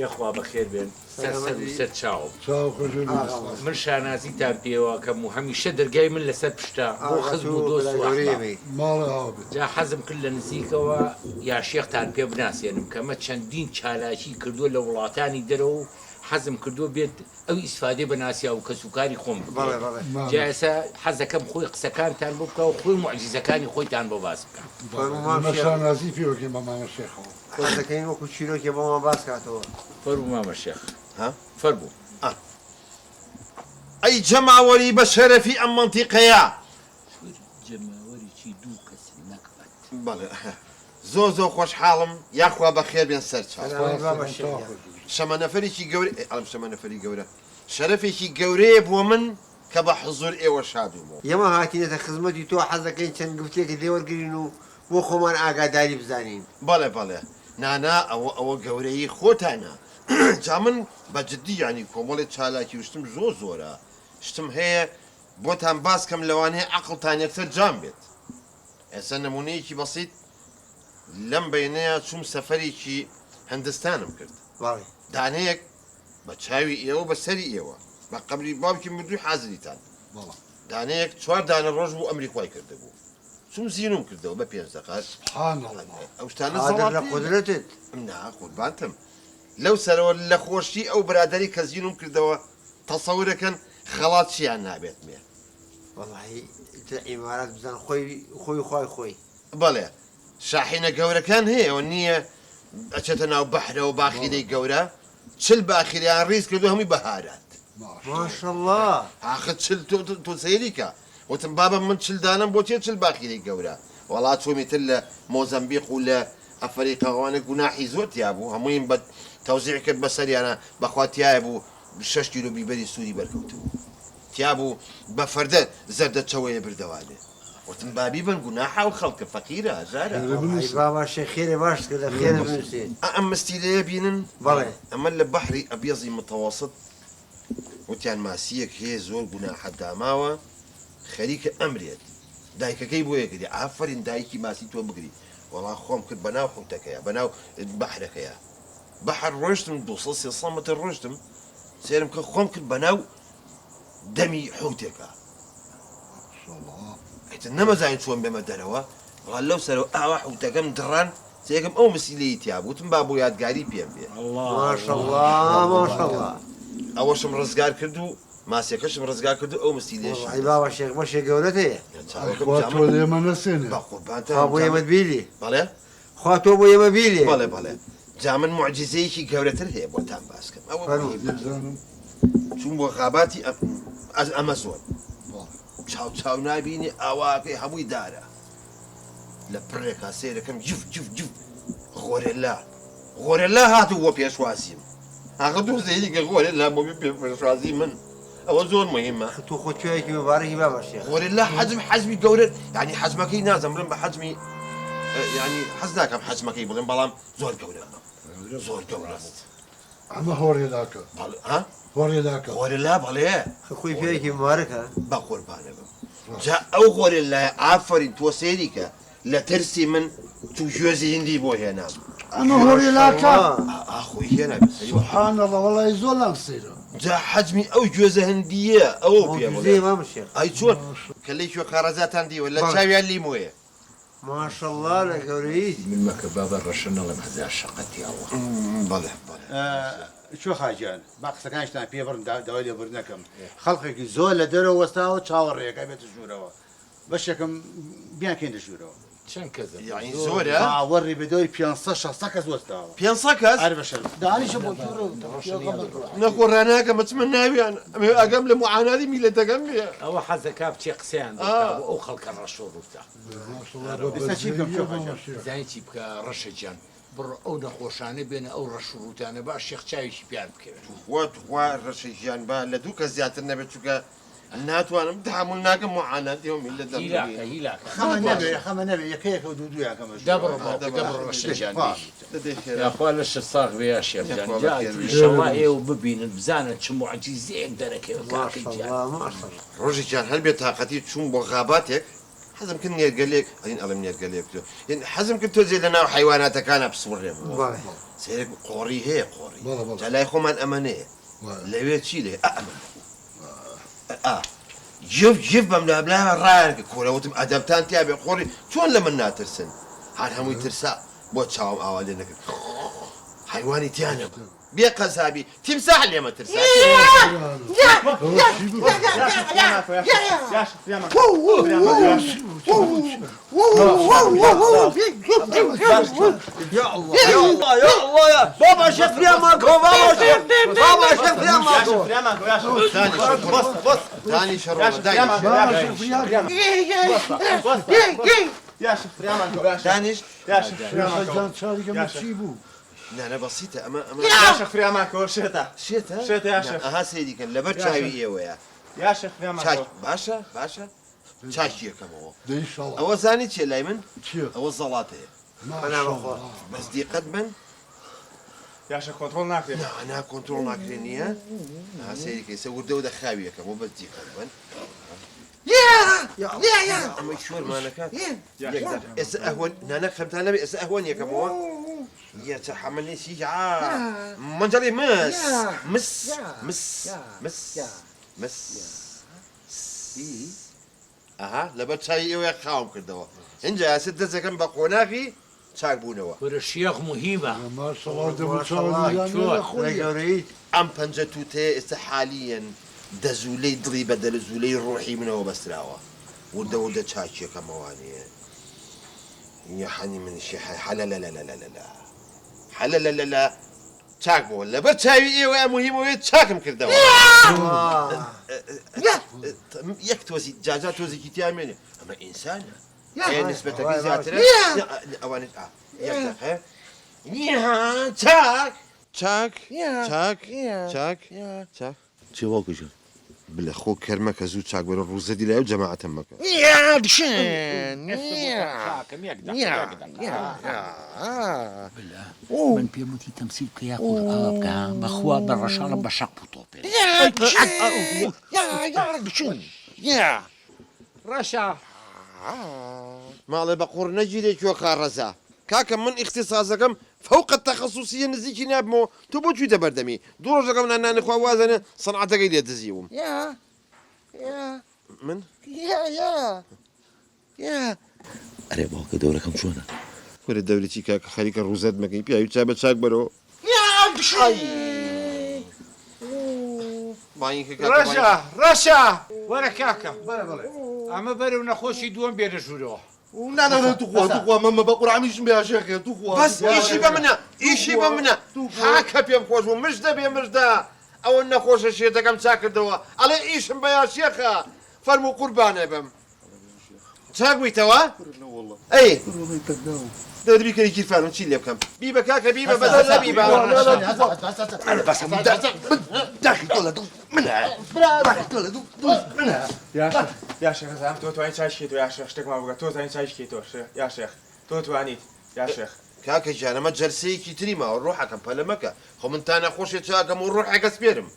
یەخوا بەخێر بێن سەر چاوم من شانازیتان پێوە کەم و هەمیشە دەرگای من لەسەر پشتا بۆ خزم و دۆست جا حەزم کرد لە نزیکەوە یا شێختان پێ بناسیێنم کەمە چەندین چالاکی کردووە لە وڵاتانی دەرەوە و حەزم کردووە بێت ئەو ئیسفادێ بەناسیا و کەسوکاری خۆم جا ئێستا حەزەکەم خۆی قسەکانتان بۆ بکە و خۆی معجزەکانی خۆیتان بۆ باس بکە شانازی پێوەکەین بە مامە شێخەوە دەکەین وەکو چیرۆکی بۆمان باس کاتەوە فەرموو مامە شێخ فەرموو ئەی جەماوەری بە شەرەفی ئەم منتیقەیە جەماوەریی دوو کەسی نەکبات بەڵێ زۆر خۆشحاڵم یاخوا بەخێر بێن سەر چاو شەمەنەفەرێکی گەورە ئەڵم شەمەنەفەری گەورە شەرەفێکی گەورەیە بۆ من کە بە حزور ئێوە شادومەوە ئێمە هاتینێتە خزمەتی تۆ حەز دەکەین چەند گفتێکی لێوەرگرین و بۆ خۆمان ئاگاداری بزانین بەڵێ نانا ئەوە گەورەی خۆتانە جا من بە جددی ینی کۆمەڵی چالاکی وشتم زۆرە شتم هەیە بۆتان باسکەم لەوانەیە عەقڵتان یەکسەر جام بێت ئێستا نمونەیەکی بەسیط لەم بەینەیە چوم سەفەرێکی هەندستانم کرد دانەیەک بە چاوی ئێوە بە سەری ئێوە بە قەبری باوکی مردووی حازریتان دانەیەک 4 دانە ڕۆژ بوو ئەمریکای کردبوو چوم زیینم کردەوە بە 5 دقات ئەو شتانە لە قودرەتت قوربانتم لەو سەرەوە لە خۆشی ئەو برادری کە زیینم کردەوە تەسەورەکەن خەڵات چیان نابێت مێ وەڵی ئیمارات بزان خۆی بەڵێ شاحینە گەورەکان هەیە ئەوە نییە ئەچێتە ناو بەحرەوە باخیرەی گەورە چل باخیریان ڕیز کردو هەمووی بەهارات ماشەڵڵا ئاخر چل تۆ سەیریکە وتم بابە من چلدانم بۆ چێ چل باخیرەی گەورە وڵات چۆمیتر لە مۆزەمبیق و لە ئەفریقاوانە گوناحی زۆر تیا بوو هەموویم بە تەوزیع کرد بەسەریانە بەخوا تایە بوو 6 کیلۆ بیبەری سووری بەرکەوتبوو تیا بوو بە فەردە زەردە چەوەیە بردەوانێ وتم بابی بن گوناحا و خەڵکە فەقیرە هەژارە بابا شێخێرە باش کردە خێرە بنووسێت ئەم مستیلەیە بینن بەڵێ ئەمە لە بەحری ئەبیەزی متەوەسط وتیان ماسیەک هەیە زۆر گوناحە داماوە خەریکە ئەمرێت دایکەکەی بۆ یەکردی ئافرین دایکی ماسی تۆ بگری وەڵا خۆم کرد بەناو حوتەکەیە بەناو بەحرەکەیە بەحر ڕۆشتم 200 متر ڕۆشتم سێرم کە خۆم کرد بەناو دەمی حوتێکە نەمەزانین چۆن بێمە دەرەوە بەڵام لەو سەرەوە ئاوا حوتەکەم دڕان سێکم ئەو مەسیلەی تیا بووتم با بۆ یادگاری پێم بێ ماشەڵڵا ئەوەشم ڕزگار کرد و ماسیەکەشم ڕزگار کرد و ئەو مەسیلەش بابا شێخ مەشێ گەورەت هەیە ئێمە نەسێنێ بۆ ئێمە بیلی بەڵێ خوا تۆ بۆ ئێمە بیلی بەڵێ جا من معجزەیەکی گەورەتر هەیە بۆتان باسکەم ئەوە چوون بۆ غاباتی ئەمەزۆن چاو نبینی ئاواکەی هەمووی دارە لە پڕێکا سێرەکەم جف غۆرێلا هاتوو بۆ پێشوازیم ئاخە دوو زەیدیکە غۆرێلا بۆ پێشوازی من ئەوە زۆر مهمە تۆ خۆتوایەکی مبارەکی بابا شێخ غۆرێلا حەزمی گەورە یعنی حەزمەکەی نازەمرم بە حەزمی یعنی حەز ناکەم حەزمەکەی بڵێم بەڵام زۆر گەورە ئەمە هۆڕێلاکە غۆرێلا بەڵێ خۆی پێیەکی مبارەکە بە قوربانە بم جا ئەو غۆرێلایە ئافرین تۆ سێریکە لە ترسی من تو گوێزی هندی بۆ هێنام ئەمە هۆڕێلاکە ئاخۆی هێنا سوبحانەڵڵا وەڵای زۆر لام سەیرە جا حەزمی ئەو گوێزە هەندیە ئەوە پێ بڵێ ئەی چۆن کە لەی کوێ خارەزاتان دیوە لە چاویان لیمۆیە ماشەڵڵا لە گەورەی من مەکە بابە ڕەشە نەڵێم هەزار شەقەتی ئەوە بەڵێ چۆ خاجان با قسەکانشتان پێ بڕم داوای لێبڕ نەکەم خەڵقێکی زۆر لە دەرەوە وەستاوە چاوەڕێەکە بێتە ژوورەوە بەشێکم بیانکەین لە ژوورەوە چەند کەس زۆرە وەڕی بەدەوری 500 کەس وەستاوە 500 کەس دانیشە بۆ نەخۆڕاناکە مەچمە ناویان ئەگەم لە معاناتی میلەتەکەم بێ ئەوە حەزەکە بچێ قسەیان ئەو خەڵکە ڕەش و ڕووتە زانی چی بکە ڕەشەجان بڕ ئەو نەخۆشانە بێنە ئەو ڕەش و ڕووتانە با شێخ چاویشی پیان بکەوێت خوا ڕەشەژیان با لە دوو کەس زیاتر نەبێت چووکە ناتوانم تحمل ناکەم معاناتی ئەو میلەت خەمە نەبێ یەکەیەکە و دوودویەکەمە یاخوا لە ش ساغ وێ شێفجان جاء ئێوە ببینن بزانن چ معجیزەیەک دەرەکەوێت ڕۆژێکیان هەر بێت تااقەتی چوون بۆ غاباتێک حەزم کرد نێرگەلێک ئەین ئەڵم نێرگەلێک حەزم کرد تۆ جێ لەناو حیواناتەکانە بسوڕێم سێرێک قۆڕی هەیە قۆڕی جا لای خۆمان ئەمەنەیە لەوێ چی لێ ئەمە جف بەم لابلاوە ڕایەکە کۆرەوتم ئەدەبتان تیا بێ قۆڕی چۆن لە من ناترسن هەر هەمووی ترسا بۆ چاوم ئاوا لێ نەکرد حیوانی تیانە بێ قەزابی تیمساح لێمە ترسا بابا شف يا ماكو بابا شف يا ماكو داني شروع يا شيخ فريمان دانيش يا شيخ جان شاري كم تشيبو لا لا بسيطة أما يا شيخ فريمان شتا شتا شتا يا شيخ أها سيدي كان لبرت شاوي إيه ويا يا شيخ فريمان شاش باشا شاش كم هو ده إن شاء الله أول ثاني شيء لايمن شيء أول زلاطة ما شاء الله بس دي قدما يا شيخ كنترول ناكري لا أنا كنترول ناكرينيا أها سيدي كي يسوي دودة خاوية كم مو بس دي قدما يا أما شور ما نكات يقدر إس أهون نانا خمت أنا بس أهون يا كم هو يا تحملني شجاع من جالي مس أها لبت شيء ويا خاوم كدوا إنجا ستة سكن بقوناكي شاكبونوا ور الشيخ مهمة ما شاء الله ده مشاور يا أخوي أم بنجتوتي استحاليا دزولي ضري بدل زولي روحي منه بسراوة وده شاشة كمواني يا حني من الشيء حلا لا لا لا لا لا حلا لا لا لا شاكبو ولا برتشاوي إيه ويا مهم ويا شاكم كردوا يكتوزي جاجات توزي كتيامين أما إنسان هي نسبة كزياتنا أواني يكتخ يا شاك چی واقع شد؟ بله خو کرمک زود چاک برای روزه دیله و جماعت مکه. يا بشين من بيموتي تمثيل كيا قرآن كان بخوا بالرشالة بشق بطوبة يا بشين يا رشا ماله بقور نجيلي شو خارزة كاك من اختصاصكم فوق التخصصية نزيكي نابمو تبو شو تبردمي دور رقم أننا نخوا وازن صنعتك إلي تزيوم يا من يا أري باقي دوركم شو أنا؟ كل الدولة كاك خليك الروزات مكين بيها يتشابه شاك برو يا بشين رشا ولا كاكا أما برو نخوشي دوم بين الجروح لا تخوا ماما بقول عميش بها شيخ تخوا بس إيشي بمنا حاكا بيم خوش ومجدة بيم مجدة أو إن خوش الشيء تكم ساكر دوا على إيش بيا شيخة فرمو قربانة بم ساقوي توا؟ لا والله أي ده بيك اللي كيف فعلوا شيء اللي بكم بيبا كاكا بيبا بدل بيبا أنا بس داخل طلع منها منها يا شيخ زعما تو تواني تعيش كيتو يا شيخ شتك ما بقى تو تواني تعيش كيتو يا شيخ تو تواني يا شيخ كاكا جانا ما جلسي كي تريما والروح كم بلا مكا خو من تانا خوش تشاكم والروح كسبيرم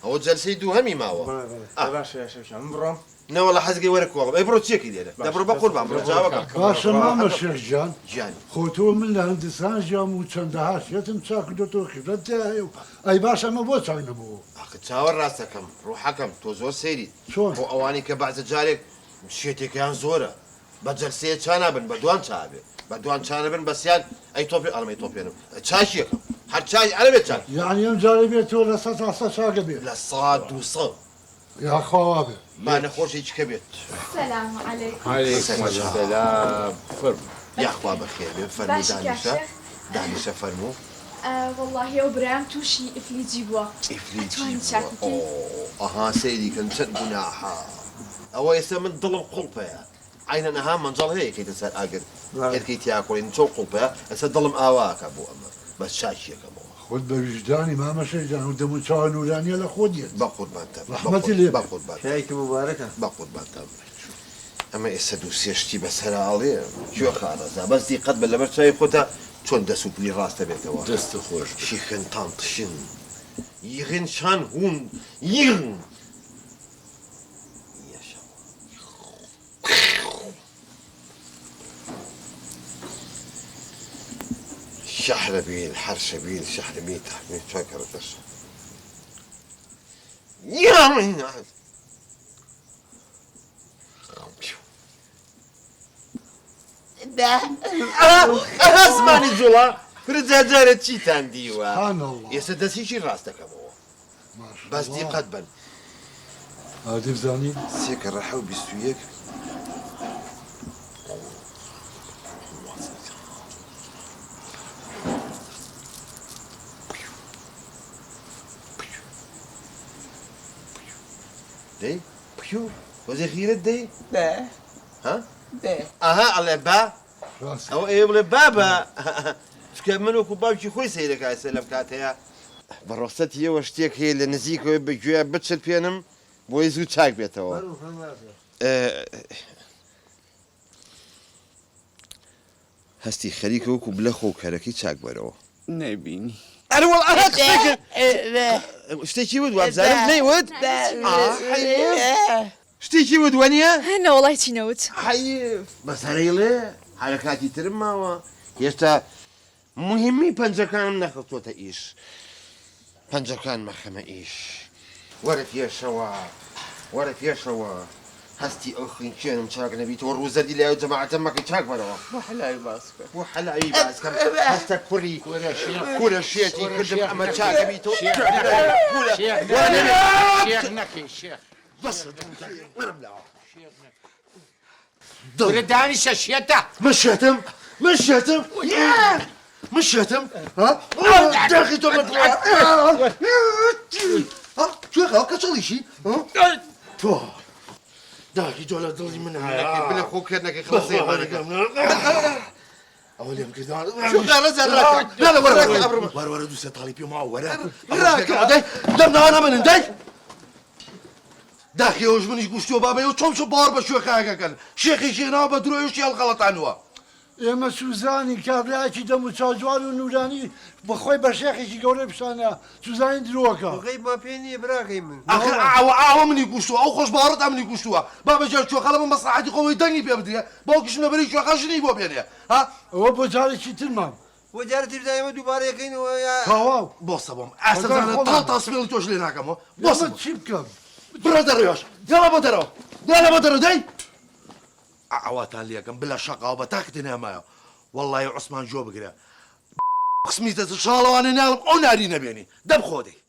هو جلسي دو همي ما هو باشا يا شيخ مبروم لا والله حزقي ورك والله اي برو تشيكي دياله ده برو بقربان برو جاوبك باشا ماما الشيخ جان جاني خوتو من الهندسان جامو چندهاش يتم چاك دوتو خبرت اي باشا ما بو چاك نبو اخي تشاور راسكم روحكم تو زور سيري شلون؟ هو اواني كبعد جارك مشيتي كان زوره بجلسيه شانبن بدوان شابه بدوان شانبن بس يعني اي توبي انا ما توبي انا تشاشيكم حد شاي على بيت شاي يعني يوم جاري بيتو لسات عصا شاك بيه لا صاد وصاد يا خوابي ما نخوش هيك كبيت السلام عليكم. عليكم السلام فرم يا اخوة بخير فرمي باشا دانشة دانشة فرمو والله يا برام توشي افلي جيبوا افريت تواني شاكتين. اها سيدي كنت بناحة او يسمى ظلم قلبه عين انها منظر هيك كي تسال اقر هيك تاكل ان شو قلبه ظلم اواك ابو اما بس شاشيه كمان خود بوجداني ما مشي جان ودمو چاو نوراني لا خوديت باخذ بانتا رحمتي لي. باخذ بانتا شايك مباركة باخذ بانتا اما يسدو سيشتي بس هلا عليه شو خالص بس دي قد بلا بس شايف خوتا شون دسوك لي راس تبعته دست خوش شيخن طنط شن يغن شان هون يغن يا شو حربيل حرشبيل شحربيل تحميل شكر الدش يا من اسمعني جولا فرزا جارت شي تانديوا سبحان الله يا سدسي شي راستك ابو ما شاء بس دي الله. قد بن هادي بزاني سيك الرحو بيستويك دي بيو وزي خيرت دي لا ها لا اها على با راسي او ايه ولا بابا تكملوا كوبابشي خوي سيرك على السلام كاتيا بروستي هي وشتيك هي اللي نزيك بجويا بتشل بينم بويزو تشاك بيتو هستي خليك وكو بلخو كركي تشاك برو نبيني انا والله انا قصدك شتيكي ود وابزارم لي ود شتيكي ود ونيا هنا والله تينوت حيف بس هريلي حركاتي ترماوا يستا مهمي بنجكان نخطو تعيش بنجكان مخمة إيش ورث يا شوا ورث يا شوا هستي أخي كان مشاق نبي توروزة دي لأو جماعة تمك يشاق برا وحلاي باسكت وحلاي باسكت هستا كوري كورا شيتي كدم أما شاق نبي تو كورا شيخ نكي شيخ بس برداني شاشيته مش شتم مش شتم مش شتم ها داخل تومك ها شو هاك صلي شي ها تو داخل جولا ضلي منها بلا خوك انك خلاص يا اول يوم كذا شو قال زرك لا لا ورا دوسه طالب يوم ورا راك لما انا من عندي داخل يوج من يقولوا بابا يو شو بار بشو خاكا كان شيخي شينا بدرو يوش الغلط عنوا ئێمە سوزانی کابراایکی دەم و چاجوان و نورانی بەخۆی بە شێخێکی گەورەی پیشانە سوزانی درۆکە غيب ما فيني براكي من اخر عاو من يقولوا او خوش بارد من يقولوا بابا جا شو خلى من مصلحتي قوي دني بيبدي باوكش نبري شو خشني بو بيني ها ئەوە بۆ جارێکی ترمان وجارتي دائما دوباره يكين ويا تەواو بوسا بوم احسن انا طاطا سميل توش لينا كم ئێمە بوسا چی بکەم برادر ياش يلا بدرو يلا بدرو داي عواتان ليكم بلا شقه وبتاكتنا ما والله يا عثمان جو بقرا قسميته ان شاء الله وانا نالم او ناري نبيني دب خودي